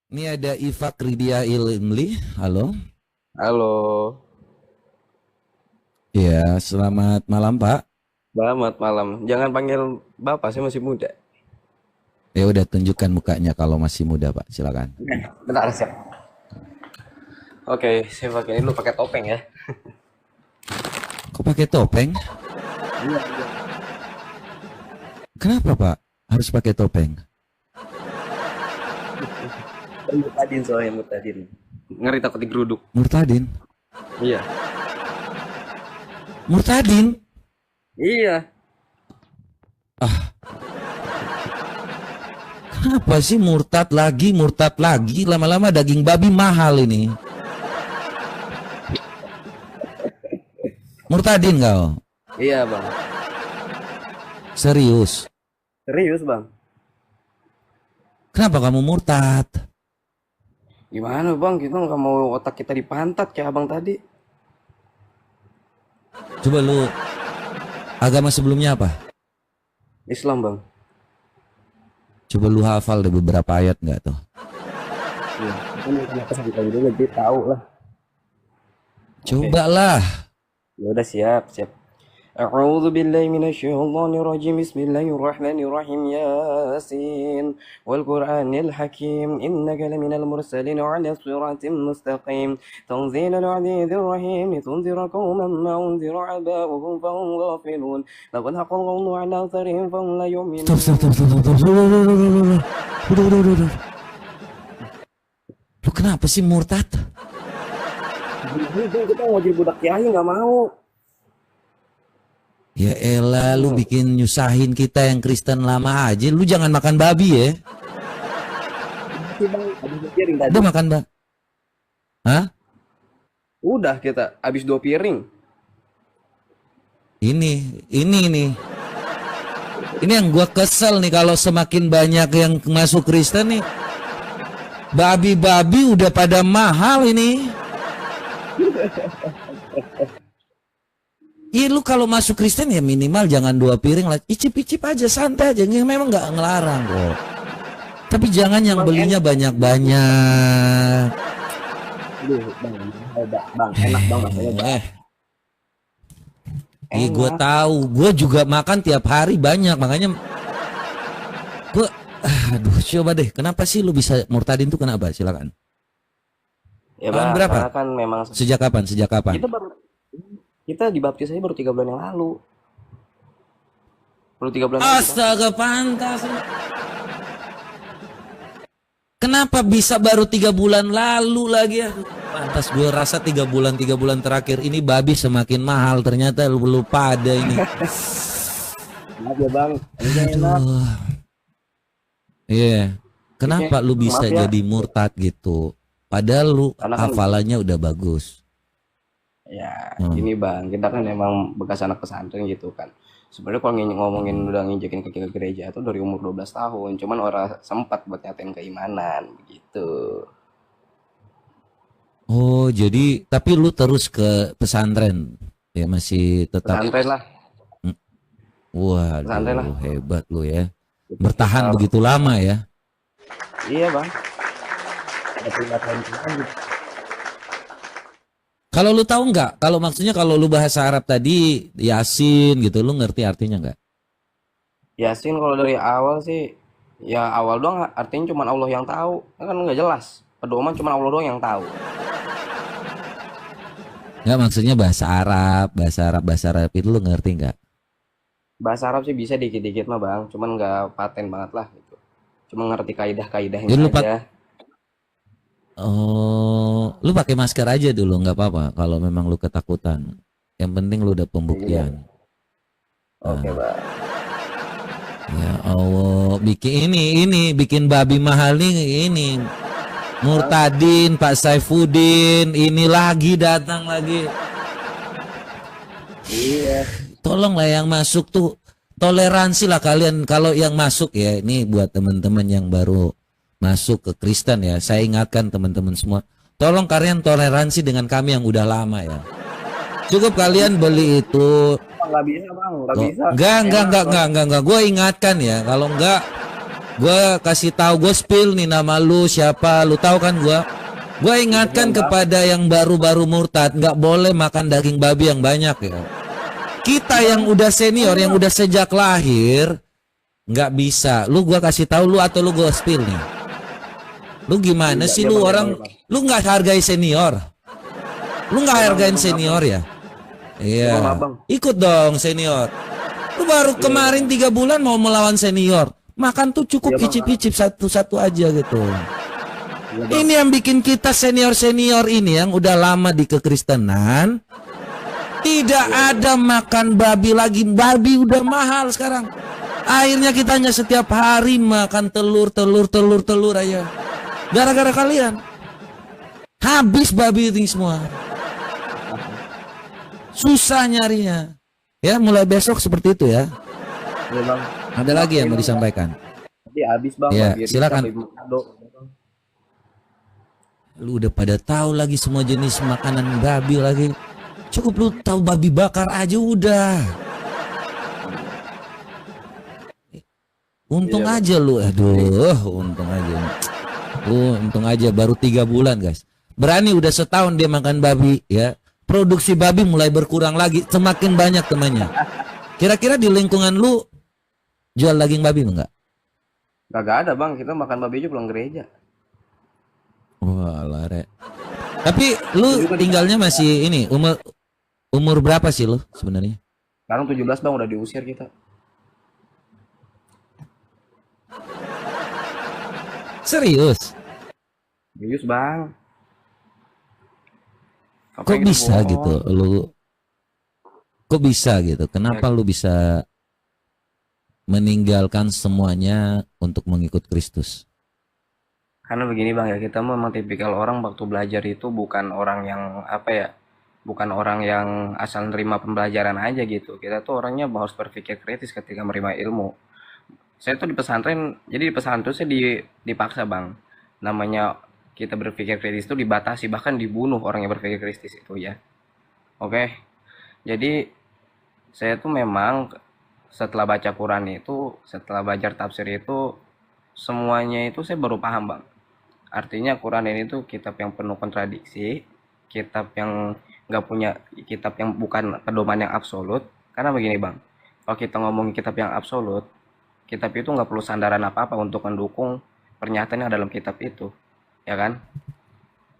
Ini ada Iva Kridia Ilmli. Halo. Halo, Ya, selamat malam Pak. selamat malam. Jangan panggil Bapak, saya masih muda. Ya udah tunjukkan mukanya kalau masih muda Pak. Silakan. Bentar, siap. Oke, saya pakai ini dulu pakai topeng ya. Kok pakai topeng? Iya. Kenapa Pak harus pakai topeng? Murtadin soalnya murtadin. Ngeri takut digeruduk. Murtadin. Iya. Murtadin. Iya. Kenapa sih murtad lagi, lama-lama daging babi mahal ini. Murtadin kau? Iya, Bang. Serius? Serius, Bang. Kenapa kamu murtad? Gimana, Bang? Kita nggak mau otak kita dipantat kayak Abang tadi. Coba lu agama sebelumnya apa? Islam, Bang. Coba lu hafal deh beberapa ayat nggak tuh? Iya. Kan kena pesantren juga, jadi tahu lah. Cobalah. Ya udah siap, siap. أعوذ بالله من الشيطان الرجيم بسم الله الرحمن الرحيم ياسين والقرآن الحكيم إنك لمن المرسلين على صراط مستقيم تنزيل العزيز الرحيم لتنذر قوما ما أنذر آباؤهم فهم غافلون لقد حق القول على أكثرهم فهم لا يؤمنون. Stop. Udah. Lu kenapa sih murtad? Kita mau jadi budak kiai nggak mau. Ya elah, lu bikin nyusahin kita yang Kristen lama aja. Lu jangan makan babi ya. Bang, habis 2 piring tadi. Udah makan bang? Hah? Udah kita habis 2 piring. Ini nih. Ini yang gua kesel nih kalau semakin banyak yang masuk Kristen nih. Babi-babi udah pada mahal ini. Iya lu kalau masuk Kristen ya minimal jangan 2 piring lah. Icip-icip aja santai aja. Memang nggak ngelarang kok. Tapi jangan yang belinya banyak-banyak. Bang, enak bang rasanya. Iya gue tahu, gue juga makan tiap hari banyak, makanya gue, aduh coba deh, kenapa sih lu bisa murtadin tuh kenapa? Silakan. Ya Tahun bang, berapa? karena kan memang Sejak kapan? kita dibaptis aja baru 3 bulan yang lalu. Baru 3 bulan. Astaga pantas. Kenapa bisa baru 3 bulan lalu lagi ya? Pantas gue rasa 3 bulan terakhir ini babi semakin mahal ternyata lu pada ini. Maaf ya bang, Aduh. Iya. Kenapa lu bisa ya. jadi murtad gitu? Padahal lu Karena kan, hafalannya udah bagus. ya ini bang, kita kan emang bekas anak pesantren gitu kan. Sebenarnya kalau ngomongin udah nginjekin kaki ke gereja itu dari umur 12 tahun. Cuman orang sempat buat nyatain keimanan begitu. Oh, jadi tapi lu terus ke pesantren. Ya masih tetap Pesantren lah. Waduh, Pesantren lah. hebat lu ya. Bertahan begitu lama ya. Iya bang. Ada 5 tahun gitu. Kalau lu tahu nggak? Kalau maksudnya kalau lu bahasa Arab tadi Yasin gitu, lu ngerti artinya nggak? Yasin kalau dari awal sih, ya awal doang artinya cuma Allah yang tahu. Kan nggak jelas. Pedoman cuma Allah doang yang tahu. Nggak, maksudnya bahasa Arab itu lu ngerti nggak? Bahasa Arab sih bisa dikit-dikit mah bang, cuman nggak paten banget lah gitu. Cuma ngerti kaidah-kaidahnya Ya, lu aja. Oh, lu pakai masker aja dulu nggak apa-apa kalau memang lu ketakutan. Yang penting lu udah pembuktian. Oke bang. Ya Allah, bikin babi mahal nih ini. Murtadin, Pak Saifuddin, ini lagi datang lagi. Iya. Tolonglah yang masuk tuh toleransi lah kalian kalau yang masuk ya. Ini buat teman-teman yang baru masuk ke Kristen ya. Saya ingatkan teman-teman semua, tolong kalian toleransi dengan kami yang udah lama ya. Cukup kalian beli itu. Nggak bisa bang, nggak bisa. Enggak. Gue ingatkan ya, kalau enggak Gua kasih tahu, gue spill nih nama lu siapa, lu tahu kan gua. Gua ingatkan kepada yang baru-baru murtad, nggak boleh makan daging babi yang banyak ya. Kita yang udah senior, yang udah sejak lahir, nggak bisa. Lu gua kasih tahu lu atau lu gua spill nih. Lu gimana sih lu orang, lu nggak hargai senior. Lu nggak hargain senior ya? Iya. Ikut dong senior. Lu baru kemarin 3 bulan mau melawan senior. Makan tuh cukup icip-icip satu-satu aja gitu. Ini yang bikin kita senior-senior ini yang udah lama di kekristenan tidak ada makan babi lagi. Babi udah mahal sekarang. Akhirnya kita hanya setiap hari makan telur aja. Gara-gara kalian. Habis babi ini semua. Susah nyarinya. Ya, mulai besok seperti itu ya. Iya, Bang. Ada lagi yang mau disampaikan? Jadi habis, Bang. Ya, Biar silakan. kita beli kado. Lu udah pada tahu lagi semua jenis makanan babi lagi. Cukup lu tahu babi bakar aja udah. Untung aja lu, aduh, untung aja. Untung aja baru 3 bulan guys. Berani udah setahun dia makan babi ya. Produksi babi mulai berkurang lagi, semakin banyak temannya. Kira-kira di lingkungan lu jual daging babi enggak? Gak ada, Bang. Kita makan babi aja pulang gereja. Wah, lare. Tapi lu tinggalnya masih ini, umur berapa sih lu sebenarnya? Sekarang 17, Bang, udah diusir kita. Serius? Serius, Bang. Kok bisa gitu lu? Kok bisa gitu? Kenapa lu bisa meninggalkan semuanya untuk mengikut Kristus? Karena begini, Bang, ya, kita memang tipikal orang waktu belajar itu bukan orang yang apa ya, bukan orang yang asal nerima pembelajaran aja gitu. Kita tuh orangnya harus berpikir kritis ketika menerima ilmu. Saya tuh di pesantren, jadi di pesantren saya dipaksa, Bang. Namanya kita berpikir kritis itu dibatasi, bahkan dibunuh orang yang berpikir kritis itu ya. Oke. Jadi saya tuh memang setelah baca Quran itu, setelah belajar tafsir itu, semuanya itu saya baru paham, Bang. Artinya Quran ini tuh kitab yang penuh kontradiksi, kitab yang nggak punya, kitab yang bukan pedoman yang absolut. Karena begini, Bang, kalau kita ngomongin kitab yang absolut, kitab itu nggak perlu sandaran apa-apa untuk mendukung pernyataan yang dalam kitab itu, ya kan?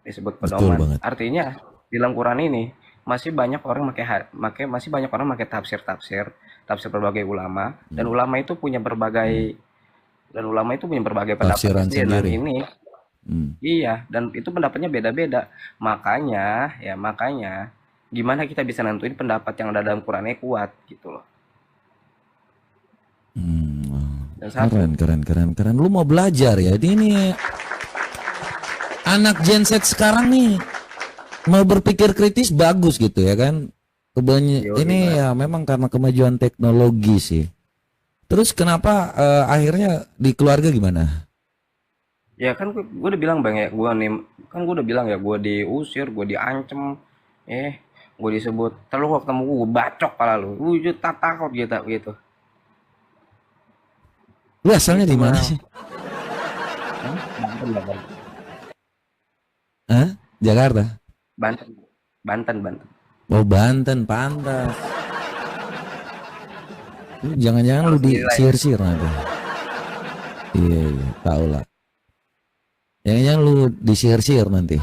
Disebut pedoman. Artinya di dalam Quran ini masih banyak orang masih banyak orang pakai tafsir berbagai ulama, dan ulama itu punya berbagai pendapat sendiri. Ini iya, dan itu pendapatnya beda-beda. Makanya gimana kita bisa nentuin pendapat yang ada dalam Qurannya kuat gitu loh. Keren. Lu mau belajar ya? Ini anak Gen Z sekarang nih mau berpikir kritis bagus gitu ya kan? Ini ya memang karena kemajuan teknologi sih. Terus kenapa akhirnya di keluarga gimana? Ya kan gue udah bilang, Bang, ya, gue udah bilang ya, gue diusir, gue diancem, gue disebut, terlalu ketemu gue bacok pala lu, tak takut gitu. Lu asalnya di mana sih? Hah? Jakarta? Banten. Oh, Banten, pantas. Jangan-jangan lu disir-sir nanti. Iya, tahu lah. Jangan-jangan lu disir-sir nanti.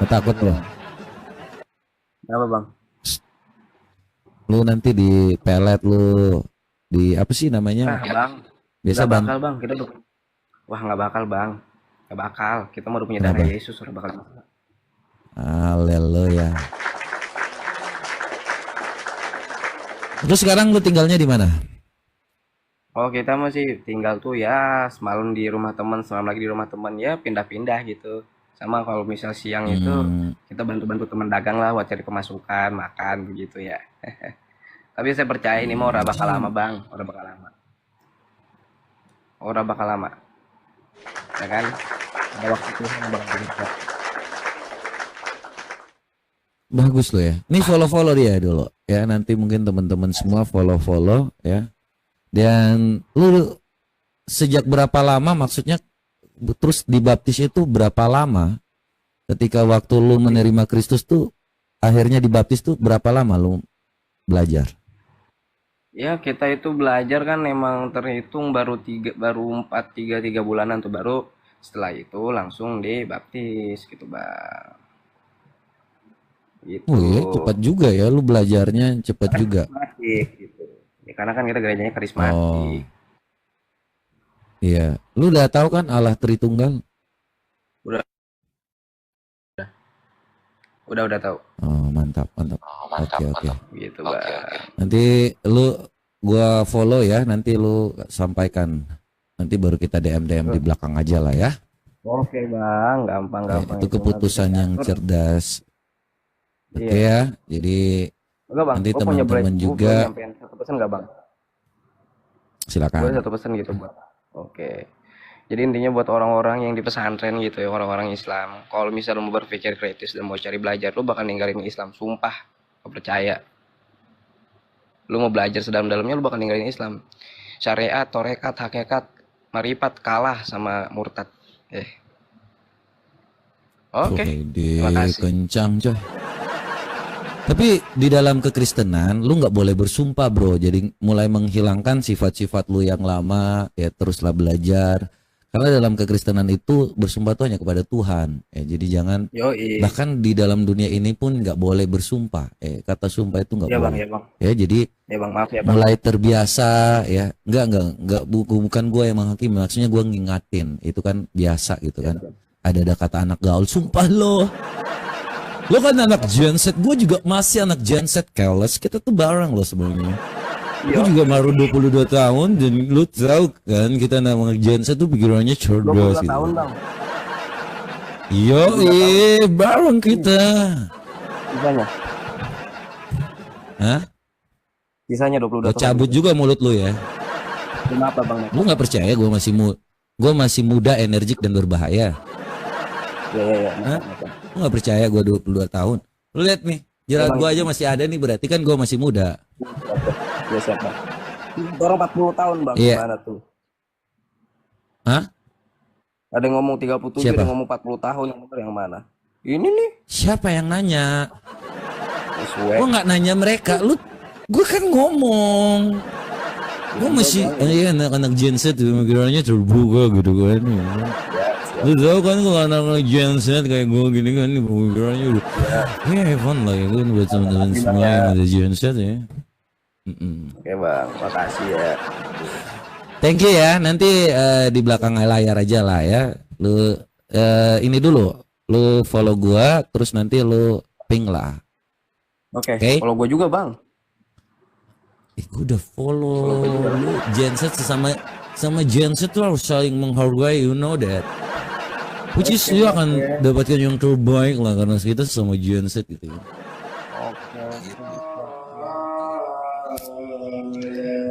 Takut lo. Kenapa, Bang? Lu nanti di pelet lu, di apa sih namanya? Bang. Biasa Bang. Kita wah, nggak bakal, Bang. Nggak bakal. Kita mau udah punya darah Yesus, udah bakal. Haleluya. Terus sekarang lu tinggalnya di mana? Oh, kita masih tinggal tuh ya, semalam di rumah teman, semalam lagi di rumah teman, ya pindah-pindah gitu. Sama kalau misal siang itu kita bantu-bantu teman dagang lah buat cari pemasukan, makan begitu ya. Tapi saya percaya ini mau udah bakal lama, Bang, udah bakal lama. Ya kan? Ada waktu itu bakal. Bagus lo ya. Ini follow dia dulu ya. Nanti mungkin teman-teman semua follow ya. Dan lu sejak berapa lama maksudnya, terus dibaptis itu berapa lama? Ketika waktu lu menerima Kristus tuh akhirnya dibaptis tuh berapa lama lu belajar? Ya kita itu belajar kan emang terhitung baru 3 bulanan tuh, baru setelah itu langsung dibaptis gitu bang. Oh Gitu. iya, cepat juga ya lu belajarnya, cepat juga. Karismatik gitu. Ya, karena kan kita gerejanya Oh karismatik. iya, lu udah tahu kan Allah Tritunggal? Udah udah tahu. Oh mantap mantap. Oke oke. Gitu bang. Nanti lu gua follow ya, nanti lu sampaikan. Nanti baru kita DM di belakang aja lah ya. Oke bang, gampang Itu itu mah bisa keputusan yang diatur. cerdas. Oke Iya. ya. Jadi Enggak bang, nanti gue teman-teman boleh juga nyampein satu pesan nggak bang? Boleh silakan. satu pesan gitu bang. Oke. Jadi intinya buat orang-orang yang di pesantren gitu ya, orang-orang Islam. Kalau misalnya mau berpikir kritis dan mau cari belajar, lu bakal ninggalin Islam. Sumpah, gue percaya. Lu mau belajar sedalam-dalamnya, lu bakal ninggalin Islam. Syariat, torekat, hakikat, marifat kalah sama murtad. Oke, terima Wede, kasih. kencang coy. Tapi di dalam kekristenan lu nggak boleh bersumpah bro. Jadi mulai menghilangkan sifat-sifat lu yang lama ya, teruslah belajar. Karena dalam kekristenan itu bersumpah tuh hanya kepada Tuhan. Jadi jangan, Yoi. bahkan di dalam dunia ini pun nggak boleh bersumpah. Kata sumpah itu nggak Ya bang, boleh. ya bang. Jadi Ya bang, maaf ya bang. mulai terbiasa ya. Enggak bukan gue yang menghakimi, maksudnya gue ngingatin. Itu kan biasa gitu kan. Ada kata anak gaul, sumpah lo. Lo kan anak genset, gue juga masih anak genset, keles. Kita tuh bareng lo sebenarnya. Gue juga baru 22 tahun dan lu tahu kan kita nama genset tuh pikirannya cerdas 22 gitu. tahun bang. Yo, bareng kita. Sisanya. Hah? Sisanya 22 Gue tahun. cabut juga mulut lu ya. Kenapa bang? Lu nggak percaya gue masih muda, energik dan berbahaya. Ya. Hah? Lu nggak percaya gue 22 tahun? Lu lihat nih, jerat gue aja masih ada nih, berarti kan gue masih muda. Ya siap bang. Orang 40 tahun bang, Iya. gimana tuh? Hah? Ada yang ngomong 37, Siapa? ada yang ngomong 40 tahun, yang bener yang mana? Ini nih. Siapa yang nanya? Sesuai. Gue nggak nanya mereka. Gue kan ngomong. Gue masih, anak-anak genset pikirannya terbuka gitu kan. Lu tau kan kalau anak-anak genset kayak gue gini kan, pikirannya udah, Evan lah ya kan buat teman-teman semua yang ada genset ya. Oke bang, makasih ya. Thank you ya. Nanti di belakang layar aja lah ya. Lu ini dulu, lu follow gua, terus nanti lu ping lah. Oke. Oke. Kalau gue juga bang. Gua udah follow. Lu genset sama genset tuh harus saling menghargai, you know that. Which is lu akan dapatkan yang terbaik lah karena kita sama genset gitu. Oke.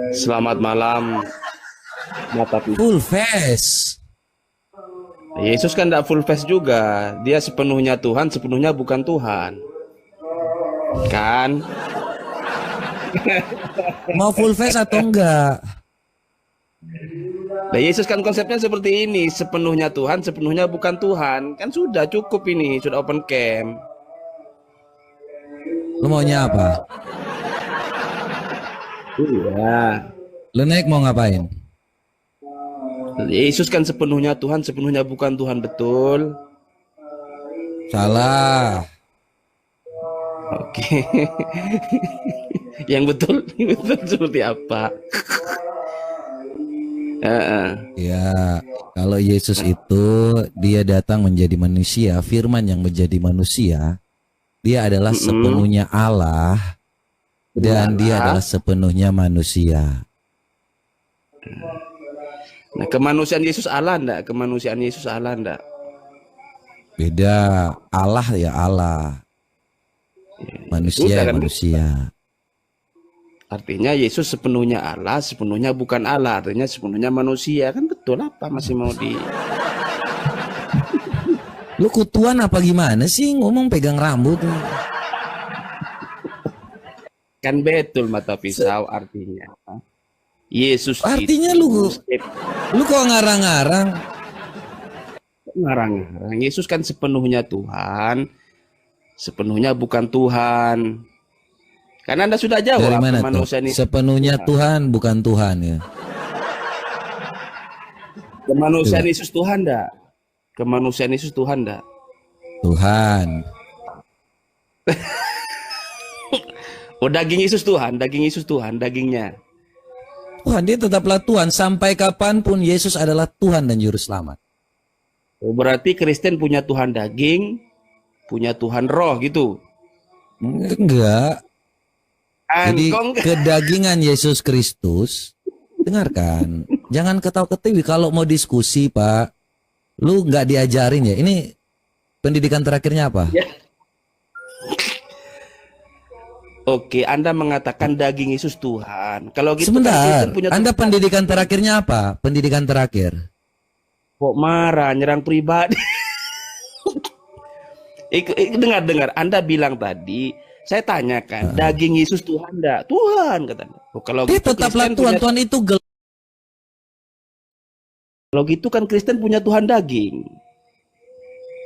Selamat malam, Mata Pi. Full face. Yesus kan tidak full face juga. Dia sepenuhnya Tuhan, sepenuhnya bukan Tuhan. Kan? Mau full face atau enggak? Nah, Yesus kan konsepnya seperti ini, sepenuhnya Tuhan, sepenuhnya bukan Tuhan. Kan sudah cukup ini, sudah open camp. Lu maunya apa? Iya. Lu naik mau ngapain? Yesus kan sepenuhnya Tuhan, sepenuhnya bukan Tuhan, betul? Salah. Oke. Yang betul seperti apa? Ya, kalau Yesus itu dia datang menjadi manusia, firman yang menjadi manusia, dia adalah sepenuhnya Allah dan dia adalah sepenuhnya manusia. Nah, kemanusiaan Yesus Allah enggak? Kemanusiaan Yesus Allah enggak? Beda, Allah ya Allah. Manusia Udah ya kan? manusia. Artinya Yesus sepenuhnya Allah, sepenuhnya bukan Allah, artinya sepenuhnya manusia. Kan betul, apa masih mau di... Lu kutuan apa gimana sih ngomong pegang rambut? Kan betul mata pisau artinya. Yesus Artinya itu lu kok ngarang-ngarang? ngarang-ngarang. Yesus kan sepenuhnya Tuhan, sepenuhnya bukan Tuhan. Karena Anda sudah Dari jawab mana tuh? kemanusiaan Yesus Sepenuhnya Tuhan bukan Tuhan ya. Kemanusiaan Coba. Yesus Tuhan enggak? Kemanusiaan Yesus Tuhan enggak? Tuhan. Oh, daging Yesus Tuhan, daging Yesus Tuhan, dagingnya. Tuhan, dia tetaplah Tuhan. Sampai kapanpun Yesus adalah Tuhan dan Juru Selamat. Oh, berarti Kristen punya Tuhan daging, punya Tuhan roh gitu. Enggak. Jadi Angkong. kedagingan Yesus Kristus, dengarkan. Jangan ketawa-ketiwi kalau mau diskusi, Pak. Lu nggak diajarin ya. Ini pendidikan terakhirnya apa? Ya. Oke, Anda mengatakan daging Yesus Tuhan. Kalau gitu kan Sebentar, Kristen punya Anda Tuhan. pendidikan terakhirnya apa? Pendidikan terakhir. Kok marah, nyerang pribadi? Dengar. Anda bilang tadi, saya tanyakan, daging Yesus Tuhan enggak? Tuhan, katanya. Oh, kalau Dia gitu tetaplah Kristen Tuhan. punya- Tuhan itu Kalau gitu kan Kristen punya Tuhan daging.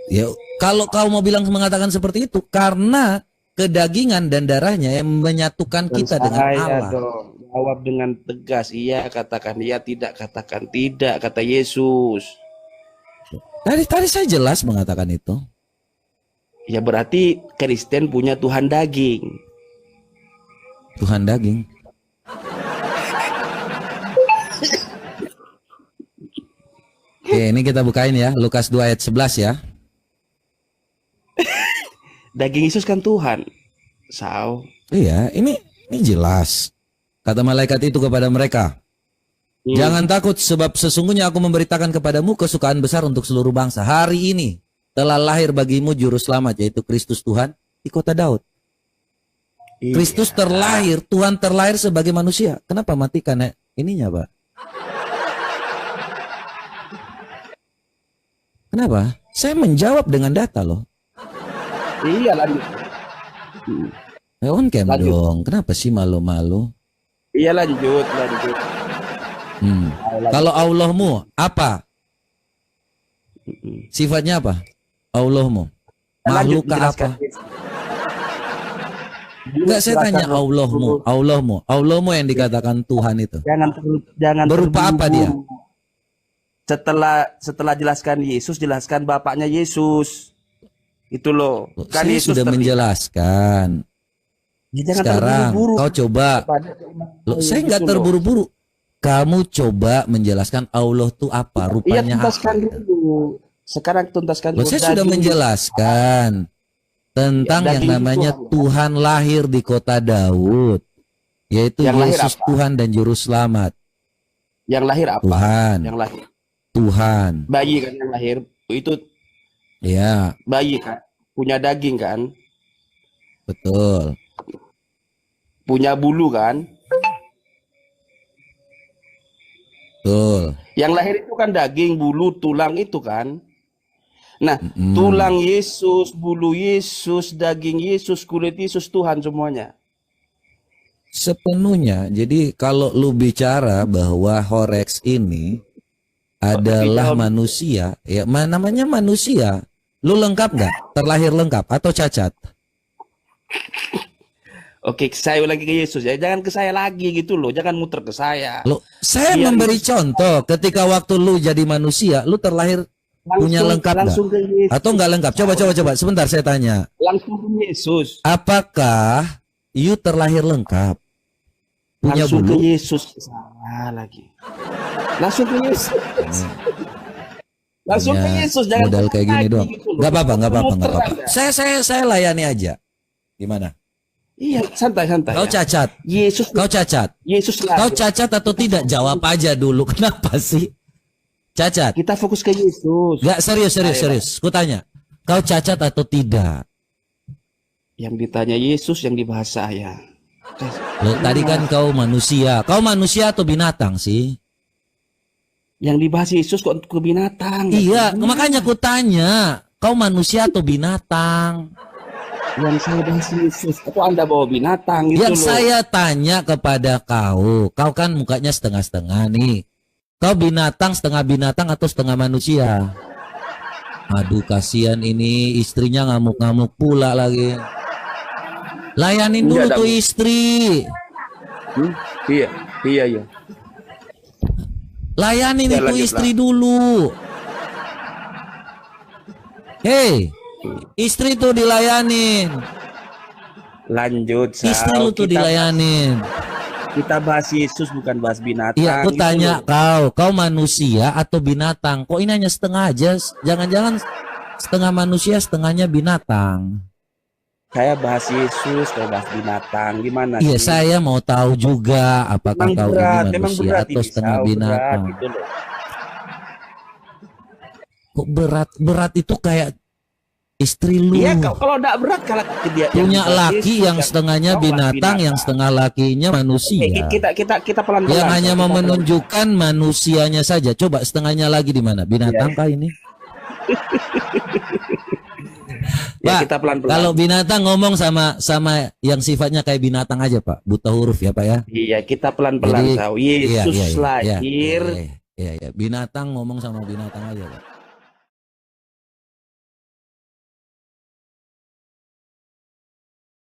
ya, kalau kau mau bilang mengatakan seperti itu, karena kedagingan dan darahnya yang menyatukan Dan kita dengan saya Allah. dong jawab dengan tegas, iya katakan iya, tidak katakan tidak, kata Yesus. Tadi saya jelas mengatakan itu. Ya berarti Kristen punya Tuhan daging. Tuhan daging. Oke, ini kita bukain ya, Lukas 2 ayat 11 ya. Daging Yesus kan Tuhan. Sao. Iya, ini jelas. Kata malaikat itu kepada mereka, jangan takut sebab sesungguhnya aku memberitakan kepadamu kesukaan besar untuk seluruh bangsa. Hari ini telah lahir bagimu juru selamat, yaitu Kristus Tuhan di kota Daud. Iya. Kristus terlahir, Tuhan terlahir sebagai manusia. Kenapa matikan ininya, Pak? Kenapa? Saya menjawab dengan data loh. Iya lanjut. On cam Lanjut. dong. Kenapa sih malu-malu? Iya lanjut. Kalau Allahmu apa? Sifatnya apa? Allahmu. Lanjut, Makhluk jelaskan. apa? Enggak, saya tanya Allahmu. Allahmu yang dikatakan Tuhan itu. Jangan Berupa apa dia? Setelah jelaskan Yesus, jelaskan bapaknya Yesus. Itu loh. Kan Saya Yesus sudah terlihat. menjelaskan. Ya, jangan Sekarang terburu-buru kau coba. kepada Loh, saya Yesus nggak loh. terburu-buru. Kamu coba menjelaskan Allah itu apa? Iya, Rupanya tuntaskan apa? dulu. Sekarang tuntaskan Loh, dulu. saya sudah Daging menjelaskan tentang Ya, yang daging namanya Tuhan. Tuhan lahir di kota Daud, yaitu Yang lahir Yesus apa? Tuhan dan Juru Selamat. Yang lahir apa? Tuhan, Yang lahir. Tuhan, Bayi kan yang lahir. Itu ya bayi kan. Punya daging kan. betul. Punya bulu kan. Betul. Yang lahir itu kan daging, bulu, tulang itu kan. Nah, Mm-mm. tulang Yesus, bulu Yesus, daging Yesus, kulit Yesus, Tuhan semuanya. Sepenuhnya. Jadi kalau lu bicara bahwa Horex ini adalah jauh. manusia, ya namanya manusia. Lu lengkap nggak? Terlahir lengkap atau cacat? Oke, saya lagi ke Yesus ya. Jangan ke saya lagi gitu loh. Jangan muter ke saya. Lo, saya Iya, memberi Yesus. contoh ketika waktu lu jadi manusia, lu terlahir punya lengkap nggak? langsung ke Yesus. Atau nggak lengkap? Coba. Sebentar saya tanya. Langsung ke Yesus. Apakah you terlahir lengkap? Punya Langsung bulu? ke Yesus. Salah lagi. Langsung ke Yesus. Langsung ke Punya Yesus. Jangan modal muter kayak gini lagi doang. gitu loh. Nggak apa-apa. Muter aja. Saya layani aja. Gimana? Iya, santai. Kau Ya. cacat? Yesus. Kau cacat? Yesus Kau lahir. cacat atau tidak? Jawab aja dulu. Kenapa sih? Cacat? Kita fokus ke Yesus. Nggak, serius. Kutanya. Kau cacat atau tidak? Yang ditanya Yesus, yang dibahas saya. Loh, tadi kan kau manusia. Kau manusia atau binatang sih? Yang dibahas Yesus kok ke binatang? Iya, makanya aku tanya, kau manusia atau binatang? Yang saya bahas Yesus. Kok Anda bawa binatang gitu Yang loh. saya tanya kepada kau kan mukanya setengah-setengah nih. Kau binatang, setengah binatang atau setengah manusia? Aduh, kasihan ini istrinya ngamuk-ngamuk pula lagi. Layanin dulu Enggak, tuh Dak. istri. Iya, iya, iya. Layanin Ya, itu lanjutlah. istri dulu. Hei, istri tuh dilayanin. Lanjut, Sal. Istri lu tuh dilayanin. Kita bahas Yesus, bukan bahas binatang. Iya, aku gitu tanya loh. kau manusia atau binatang? Kok ini hanya setengah aja? Jangan-jangan setengah manusia, setengahnya binatang. Saya bahas Yesus, kau bahas binatang. Gimana Iya, sih? saya mau tahu juga apakah Memang kau ini berat, memang manusia berat atau ini, setengah Sal. Berat binatang. gitu loh. Kok berat? Berat itu kayak istri lu. Iya, kalau enggak berat kalau dia Punya bahas laki Yesus, yang setengahnya kau bahas binatang, yang setengah lakinya manusia. Kita pelan-pelan. Yang hanya Sal. mau Kita pelan-pelan. menunjukkan manusianya saja. Coba setengahnya lagi di mana? Binatang kah ini? Ya, Pak, kita pelan-pelan. kalau binatang ngomong sama yang sifatnya kayak binatang aja, Pak. Buta huruf ya, Pak ya. Iya, kita pelan-pelan Jadi, tahu. Yesus iya, lahir. iya. Binatang ngomong sama binatang aja, Pak.